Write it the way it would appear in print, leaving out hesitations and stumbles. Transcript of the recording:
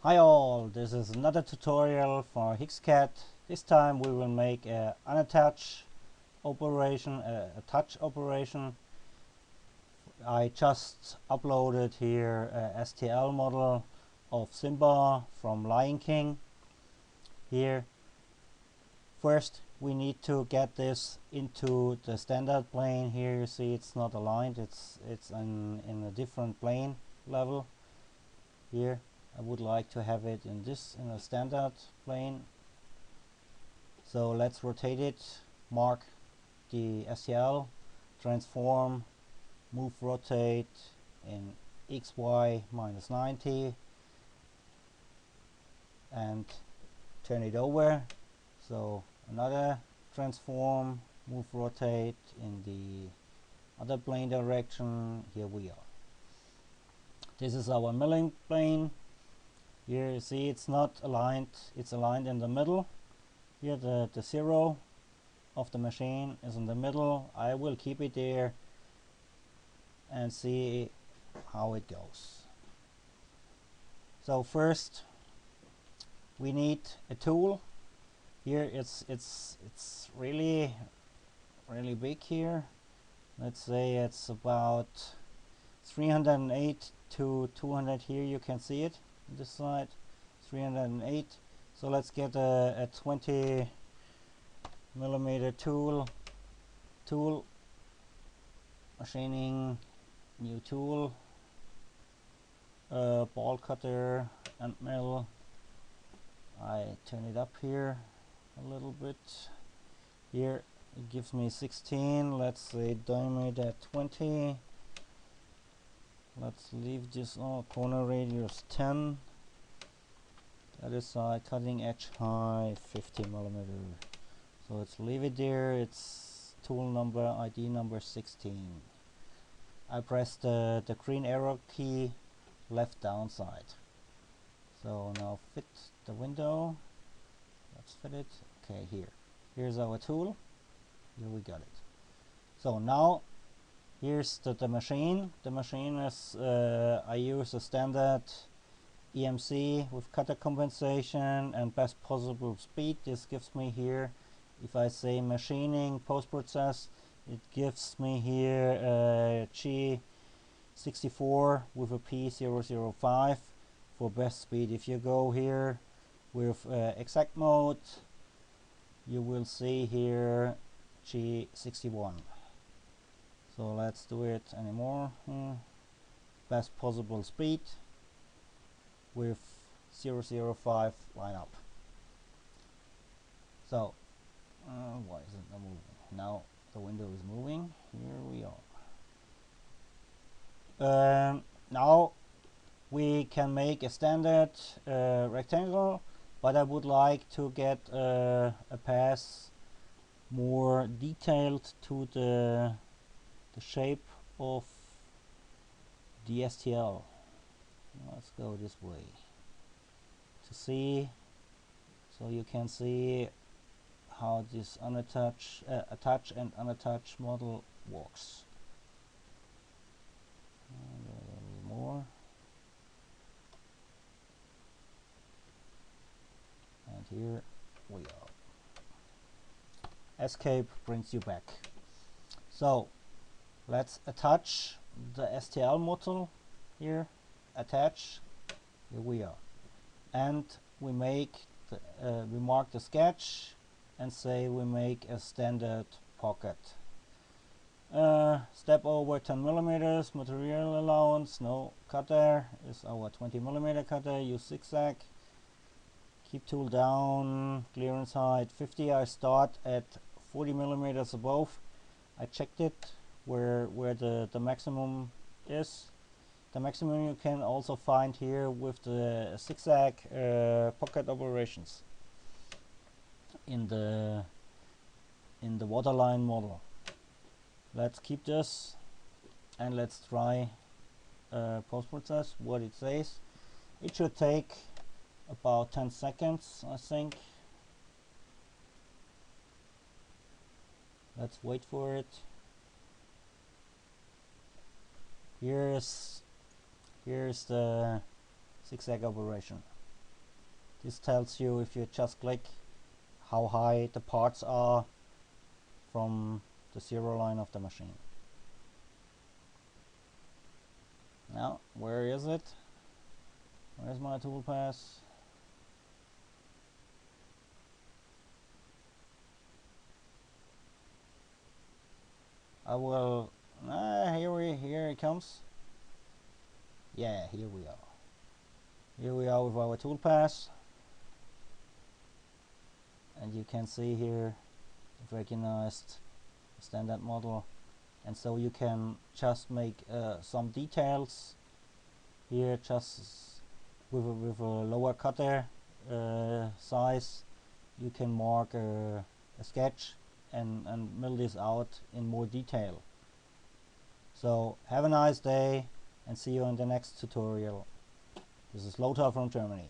Hi all, this is another tutorial for Heekscad. This time we will make a unattached operation, a touch operation. I just uploaded here a STL model of Simba from Lion King. Here, first we need to get this into the standard plane. Here you see it's not aligned, it's in a different plane level. Here I would like to have it in a standard plane. So let's rotate it, mark the STL, transform, move rotate in XY minus 90 and turn it over. So another transform, move rotate in the other plane direction. Here we are. This is our milling plane. Here you see it's not aligned, it's aligned in the middle. Here the 0 of the machine is in the middle. I will keep it there and see how it goes. So first we need a tool. Here it's really big here. Let's say it's about 308 to 200. Here you can see it this side, 308. So let's get a 20 millimeter tool, machining, new tool, ball cutter and mill. I turn it up here a little bit. Here it gives me 16. Let's say diameter at 20. Let's leave this corner radius 10. The other side cutting edge height 50 millimeter. So let's leave it there. It's tool number ID number 16. I press the green arrow key left down side. So now fit the window. Let's fit it. Okay, here's our tool. Here we got it. So now here's the machine. The machine is I use a standard EMC with cutter compensation and best possible speed. This gives me here, if I say machining post-process, it gives me here G64 with a P005 for best speed. If you go here with exact mode, you will see here G61. So let's do it anymore. Best possible speed with 005 line up. So why is it not moving? Now the window is moving. Here we are. Now we can make a standard rectangle, but I would like to get a pass more detailed to the shape of the STL. Let's go this way to see, so you can see how this unattached, attached and unattached model works. And a little more, and here we are. Escape brings you back. So let's attach the STL model here. Attach. Here we are, and we make we mark the sketch and say we make a standard pocket. Step over 10 millimeters. Material allowance no. Cutter is our 20 millimeter cutter. Use zigzag. Keep tool down. Clearance height 50. I start at 40 millimeters above. I checked it where the maximum is. The maximum you can also find here with the zigzag pocket operations in the waterline model. Let's keep this and let's try post-process what it says. It should take about 10 seconds, I think. Let's wait for it. Here's the zigzag operation. This tells you, if you just click, how high the parts are from the zero line of the machine. Now, where is it? Where's my toolpath? I will, here it comes. Yeah, here we are. Here we are with our toolpath. And you can see here, the recognized standard model. And so you can just make some details here, just with a lower cutter size. You can mark a sketch and mill this out in more detail. So have a nice day and see you in the next tutorial. This is Lothar from Germany.